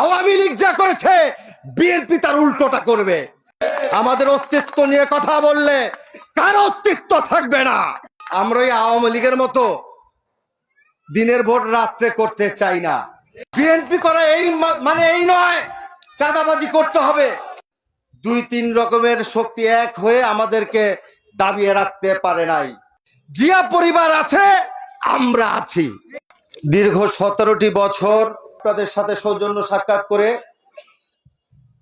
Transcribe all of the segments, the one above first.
আওয়ামী লীগ যা করেছে বিএনপি তার উল্টোটা করবে। আমাদের অস্তিত্ব নিয়ে কথা বললে কার অস্তিত্ব থাকবে না। আমরা এই আওয়ামী লীগের মতো দিনের ভোট রাত্রে করতে চাই না। বিএনপি করা এই মানে এই নয় চাঁদাবাজি করতে হবে। দুই তিন রকমের শক্তি এক হয়ে আমাদেরকে দাবিয়ে রাখতে পারে নাই। জিয়া পরিবার আছে, আমরা আছি। দীর্ঘ 17টি বছর আপনাদের সাথে সৌজন্য সাক্ষাৎ করে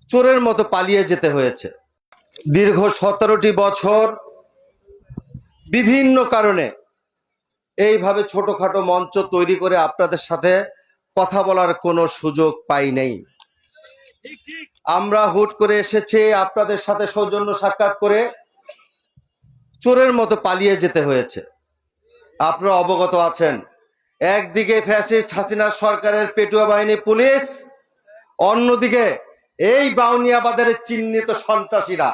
চোরের মতো পালিয়ে যেতে হয়েছে। দীর্ঘ 17টি বছর বিভিন্ন কারণে এইভাবে ছোটখাটো মঞ্চ তৈরি করে আপনাদের সাথে কথা বলার কোনো সুযোগ পাই নাই। আমরা হুট করে এসেছি আপনাদের সাথে সৌজন্য সাক্ষাৎ করে চোরের মতো পালিয়ে যেতে হয়েছে। আপনারা অবগত আছেন, একদিকে ফ্যাসিস্ট হাসিনা সরকারের পেটুয়া বাহিনী পুলিশ, অন্যদিকে এই বাউনিয়াবাদের চিহ্নিত সন্ত্রাসীরা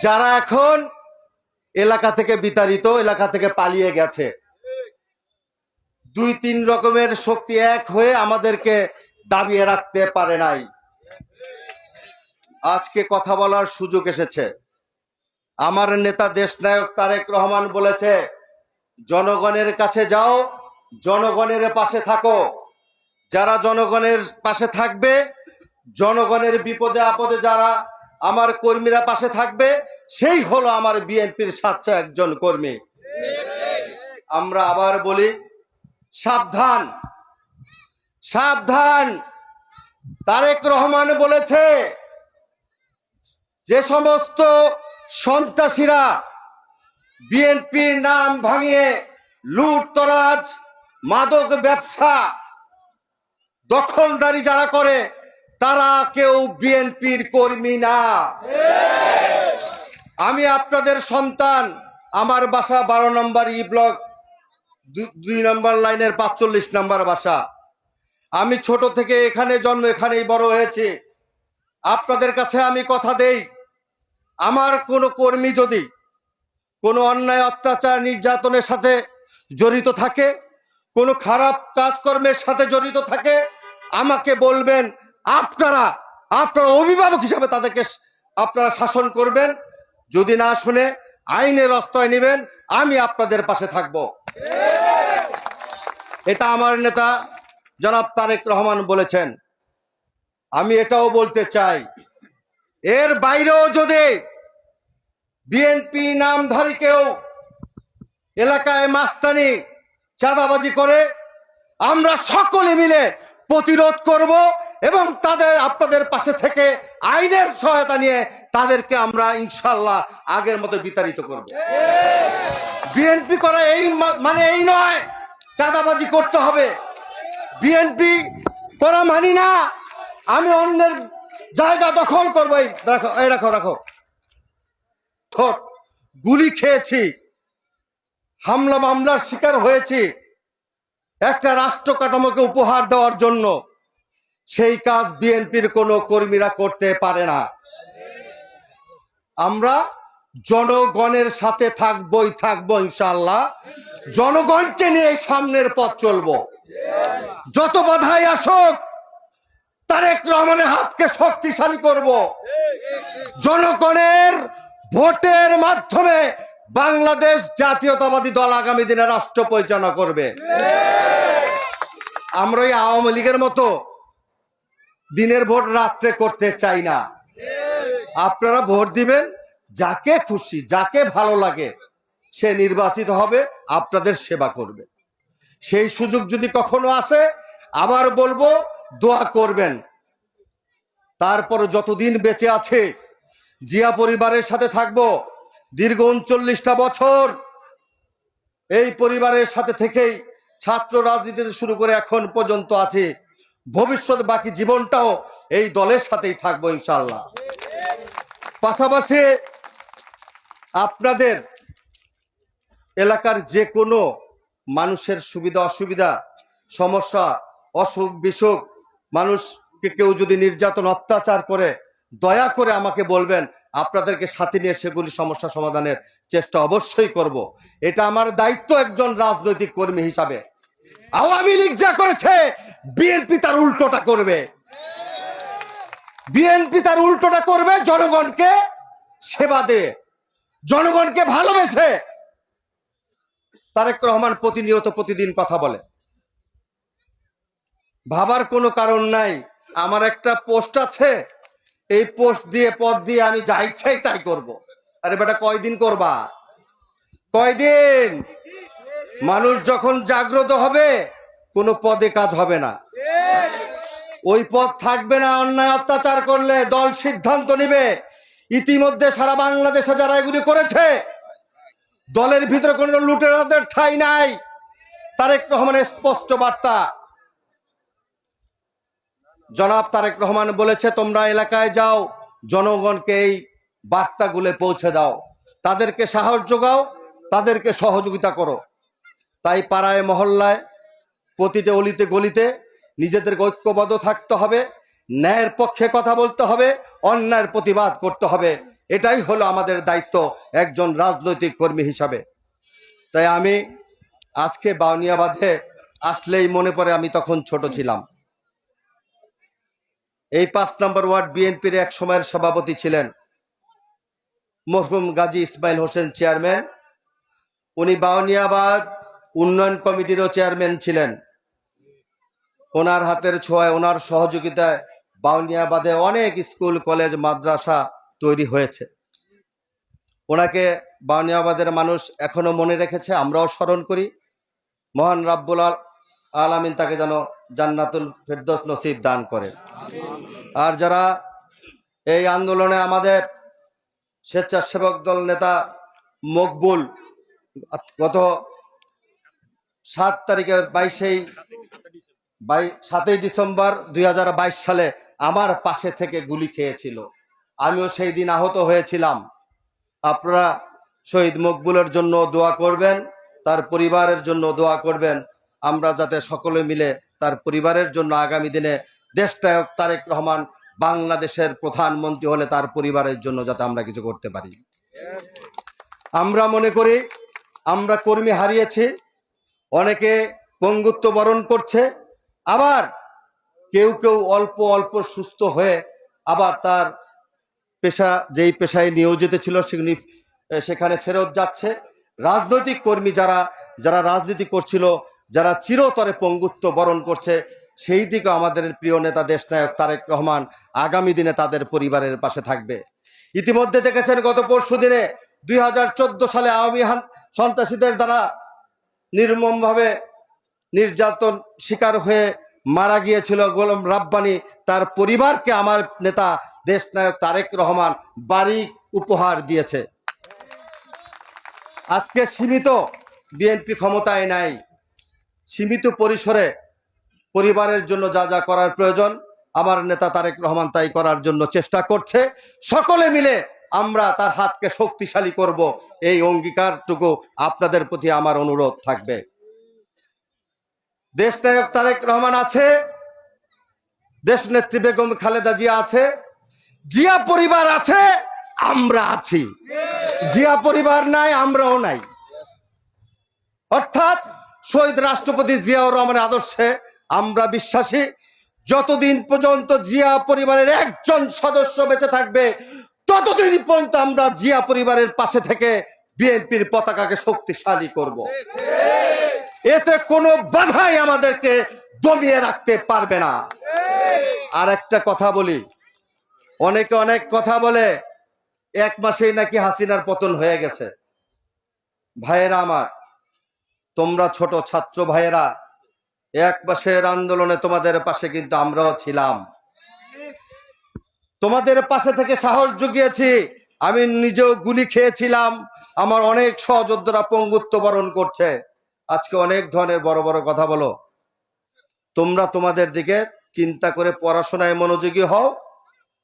যারা এখন এলাকা থেকে বিতাড়িত, এলাকা থেকে পালিয়ে গেছে। দুই তিন রকমের শক্তি এক হয়ে আমাদেরকে দাবিয়ে রাখতে পারে নাই। আজকে কথা বলার সুযোগ এসেছে। আমার নেতা দেশনায়ক তারেক রহমান বলেছে, জনগণের কাছে যাও, জনগণের পাশে থাকো। যারা জনগণের পাশে থাকবে, জনগণের বিপদে আপদে যারা আমার কর্মীরা পাশে থাকবে, সেই হলো আমার বিএনপির স্বাচ্ছা একজন কর্মী। আমরা আবার বলি, সাবধান সাবধান। তারেক রহমান বলেছে, যে সমস্ত সন্ত্রাসীরা বিএনপির নাম ভাঙিয়ে লুটতরাজ, মাদক ব্যবসা, দখলদারি যারা করে তারা কেউ বিএনপির কর্মী না। আমি আপনাদের সন্তান, আমার বাসা 12 নম্বর ই ব্লক 2 নম্বর লাইনের 45 নম্বর বাসা। আমি ছোট থেকে এখানে জন্ম, এখানেই বড় হয়েছি। আপনাদের কাছে আমি কথা দেই, আমার কোনো কর্মী যদি কোনো অন্যায় অত্যাচার নির্যাতনের সাথে জড়িত থাকে, কোনো খারাপ কাজকর্মের সাথে জড়িত থাকে, আমাকে বলবেন। আপনারা অভিভাবক হিসাবে তাদেরকে আপনারা শাসন করবেন। যদি না শুনে আইনের আশ্রয় নেবেন, আমি আপনাদের পাশে থাকব। এটা আমার নেতা জনাব তারেক রহমান বলেছেন। আমি এটাও বলতে চাই, এর বাইরেও যদি বিএনপি নামধারী কেউ এলাকায় মাস্তানি চাঁদাবাজি করে, আমরা সকলে মিলে প্রতিরোধ করব এবং আপনাদের পাশে থেকে আইনের সহায়তা নিয়ে তাদেরকে আমরা ইনশাল্লাহ আগের মতো বিতাড়িত করব। বিএনপি করা এই মানে এই নয় চাঁদাবাজি করতে হবে। বিএনপি করা মানি না আমি অন্যের জায়গা দখল করবো। রাখো রাখো। গুলি খেয়েছি, হামলা মামলার শিকার হয়েছি একটা রাষ্ট্র কাঠামোকে উপহার দেওয়ার জন্য। সেই কাজ বিএনপির কোনো কর্মীরা করতে পারে না। আমরা জনগণের সাথে থাকবো ইনশাআল্লাহ। জনগণকে নিয়ে সামনের পথ চলবো। যত বাধাই আসুক, তারেক রহমানের হাতকে শক্তিশালী করব। জনগণের ভোটের মাধ্যমে বাংলাদেশ জাতীয়তাবাদী দল আগামী দিনে রাষ্ট্র পরিচালনা করবে। আমরা এই আওয়ামী লীগের মতো দিনের ভোট রাত্রে করতে চাই না। আপনারা ভোট দিবেন, যাকে খুশি যাকে ভালো লাগে সে নির্বাচিত হবে, আপনাদের সেবা করবে। সেই সুযোগ যদি কখনো আসে, আবার বলবো, দোয়া করবেন। তারপর যতদিন বেঁচে আছে জিয়া পরিবারের সাথে থাকবো। দীর্ঘ 39টা বছর এই পরিবারের সাথে থেকেই ছাত্র রাজনীতিতে শুরু করে এখন পর্যন্ত আছে। ভবিষ্যৎ বাকি জীবনটাও এই দলের সাথেই থাকবো ইনশাআল্লাহ। পাশাপাশি আপনাদের এলাকার যে কোনো মানুষের সুবিধা অসুবিধা, সমস্যা, অসুখ বিসুখ, মানুষকে কেউ যদি নির্যাতন অত্যাচার করে, দয়া করে আমাকে বলবেন। আপনাদেরকে সাথে নিয়ে সেগুলি সমস্যা সমাধানের চেষ্টা অবশ্যই করব। এটা আমার দায়িত্ব একজন রাজনৈতিক কর্মী হিসাবে। আওয়ামী লীগ যা করেছে বিএনপি তার উল্টোটা করবে। বিএনপি তার উল্টোটা করবে, জনগণকে সেবা দিয়ে, জনগণকে ভালোবেসে। তারেক রহমান প্রতিনিয়ত প্রতিদিন কথা বলে, ভাবার কোনো কারণ নাই। আমার একটা পোস্ট আছে, এই পোস্ট দিয়ে পদ দিয়ে আমি যা ইচ্ছাই তাই করব। আরে বেটা, কয়দিন করবা? কয়দিন? মানুষ যখন জাগ্রত হবে কোনো পদে কাজ হবে না, ওই পদ থাকবে না। অন্যায় অত্যাচার করলে দল সিদ্ধান্ত নিবে। ইতিমধ্যে সারা বাংলাদেশে যারা এগুলি করেছে, দলের ভিতরে কোনো লুটেরাদের ঠাঁই নাই। তারেক রহমানের স্পষ্ট বার্তা, জনাব তারেক রহমান বলেছে, তোমরা এলাকায় যাও, জনগণকে এই বার্তাগুলো পৌঁছে দাও, তাদেরকে সাহস যোগাও, তাদেরকে সহযোগিতা করো। তাই পাড়ায় মহল্লায় প্রতিটা অলিতে গলিতে নিজেদের ঐক্যবদ্ধ থাকতে হবে, ন্যায়ের পক্ষে কথা বলতে হবে, অন্যায়ের প্রতিবাদ করতে হবে। এটাই হলো আমাদের দায়িত্ব একজন রাজনৈতিক কর্মী হিসাবে। তাই আমি আজকে বাউনিয়াবাদে আসলেই মনে পড়ে, আমি তখন ছোট ছিলাম। এই 5 নম্বর ওয়ার্ড বিএনপির এক সময়ের সভাপতি ছিলেন মরহুম গাজী ইসমাইল হোসেন চেয়ারম্যান। উনি বাউনিয়াবাদ উন্নয়ন কমিটিরও চেয়ারম্যান ছিলেন। ওনার হাতের ছোঁয়ায়, ওনার সহযোগিতায় বাউনিয়াবাদে অনেক স্কুল, কলেজ, মাদ্রাসা তৈরি হয়েছে। ওনাকে বাউনিয়াবাদের মানুষ এখনো মনে রেখেছে, আমরাও স্মরণ করি। মহান রাব্বুল আলামিন তাকে যেন জান্নাতুল ফেরদৌস নসিব দান করেন। আর যারা এই আন্দোলনে, আমাদের স্বেচ্ছাসেবক দল নেতা মকবুল গত 7 তারিখে 7ই ডিসেম্বর 2022 সালে আমার পাশে থেকে গুলি খেয়েছিল। আমিও সেই দিন আহত হয়েছিলাম। আপনারা শহীদ মকবুলের জন্য দোয়া করবেন, তার পরিবারের জন্য দোয়া করবেন। আমরা যাতে সকলে মিলে তার পরিবারের জন্য আগামী দিনে দেশনায়ক তারেক রহমান বাংলাদেশের প্রধানমন্ত্রী হলে তার পরিবারের জন্য যাতে আমরা কিছু করতে পারি। আমরা মনে করি আমরা কর্মী হারিয়েছি, অনেকে পঙ্গুত্ব বরণ করছে, আবার কেউ কেউ অল্প অল্প সুস্থ হয়ে আবার তার পেশা, যেই পেশায় নিয়োজিত ছিল সেখানে ফেরত যাচ্ছে। রাজনৈতিক কর্মী যারা রাজনীতি করছিল, যারা চিরতরে পঙ্গুত্ব বরণ করছে, সেই দিকে আমাদের প্রিয় নেতা দেশনায়ক তারেক রহমান আগামী দিনে তাদের পরিবারের পাশে থাকবে। ইতিমধ্যে দেখেছেন গত পরশু দিনে 2014 সালে আওয়ামী সন্ত্রাসীদের দ্বারা নির্মমভাবে নির্যাতন শিকার হয়ে মারা গিয়েছিল গোলাম রাব্বানি। তার পরিবারকে আমার নেতা দেশনায়ক তারেক রহমান বাড়ি উপহার দিয়েছে। আজকে সীমিত বিএনপি ক্ষমতায় নাই, সীমিত পরিসরে পরিবারের জন্য যা যা করার প্রয়োজন আমার নেতা তারেক রহমান তাই করার জন্য চেষ্টা করছে। সকলে মিলে আমরা তার হাতকে শক্তিশালী করব, এই অঙ্গীকারটুকু আপনাদের প্রতি আমার অনুরোধ থাকবে। দেশনায়ক তারেক রহমান আছে, দেশনেত্রী বেগম খালেদা জিয়া আছে, জিয়া পরিবার আছে, আমরা আছি। জিয়া পরিবার নাই, আমরাও নাই। অর্থাৎ শহীদ রাষ্ট্রপতি জিয়াউর রহমানের আদর্শে আমরা বিশ্বাসী। যতদিন পর্যন্ত জিয়া পরিবারের একজন সদস্য বেঁচে থাকবে, ততদিন পর্যন্ত আমরা জিয়া পরিবারের পাশে থেকে বিএনপির পতাকাকে শক্তিশালী করব। এতে কোনো বাধাই আমাদেরকে দমিয়ে রাখতে পারবে না। আর একটা কথা বলি, অনেকে অনেক কথা বলে 1 মাসেই নাকি হাসিনার পতন হয়ে গেছে। ভাইয়েরা আমার, তোমরা ছোট ছাত্র ভাইয়েরা, 1 মাসের আন্দোলনে তোমাদের পাশে কিন্তু আমরাও ছিলাম। তোমাদের পাশে থেকে সাহস জুগিয়েছি। আমি নিজেও গুলি খেয়েছিলাম, আমার অনেক সহযোদ্ধারা পঙ্গুত্ব বরণ করছে। আজকে অনেক ধরনের বড় বড় কথা বলো। তোমরা তোমাদের দিকে চিন্তা করে পড়াশোনায় মনোযোগী হও।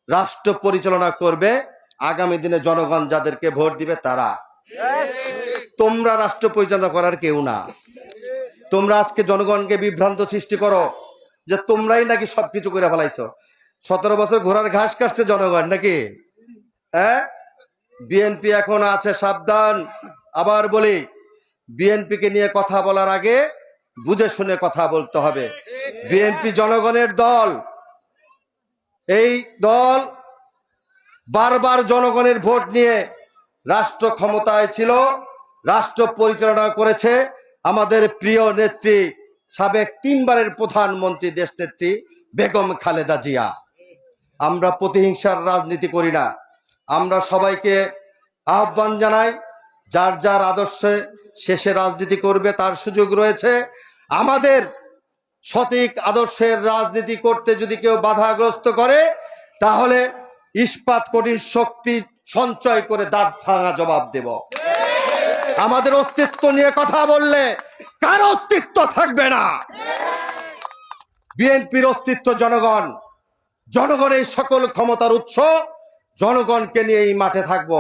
রাষ্ট্র পরিচালনা করবে আগামী দিনে জনগণ, যাদেরকে ভোট দিবে তারা। তোমরা রাষ্ট্র পরিচালনা করার কেউ না। তোমরা আজকে জনগণকে বিভ্রান্ত সৃষ্টি করো যে তোমরাই নাকি সবকিছু করে ফেলাইছো। 17 বছর ঘোড়ার ঘাস কাটছে জনগণ নাকি? হ্যাঁ, বিএনপি এখন আছে, সাবধান। আবার বলি, বিএনপিকে নিয়ে কথা বলার আগে বুঝে শুনে কথা বলতে হবে। বিএনপি জনগণের দল, এই দল বারবার জনগণের ভোট নিয়ে রাষ্ট্র ক্ষমতায় ছিল, রাষ্ট্র পরিচালনা করেছে আমাদের প্রিয় নেত্রী, সাবেক 3 বারের প্রধানমন্ত্রী দেশনেত্রী বেগম খালেদা জিয়া। আমরা প্রতিহিংসার রাজনীতি করি না। আমরা সবাইকে আহ্বান জানাই, যার যার আদর্শে শেষে রাজনীতি করবে তার সুযোগ রয়েছে। আমাদের সঠিক আদর্শের রাজনীতি করতে যদি কেউ বাধাগ্রস্ত করে, তাহলে ইস্পাত কঠিন শক্তি সঞ্চয় করে দাঁত ভাঙা জবাব দেব। আমাদের অস্তিত্ব নিয়ে কথা বললে কার অস্তিত্ব থাকবে না। বিএনপির অস্তিত্ব জনগণ, জনগণের সকল ক্ষমতার উৎস, জনগণকে নিয়ে এই মাঠে থাকবো।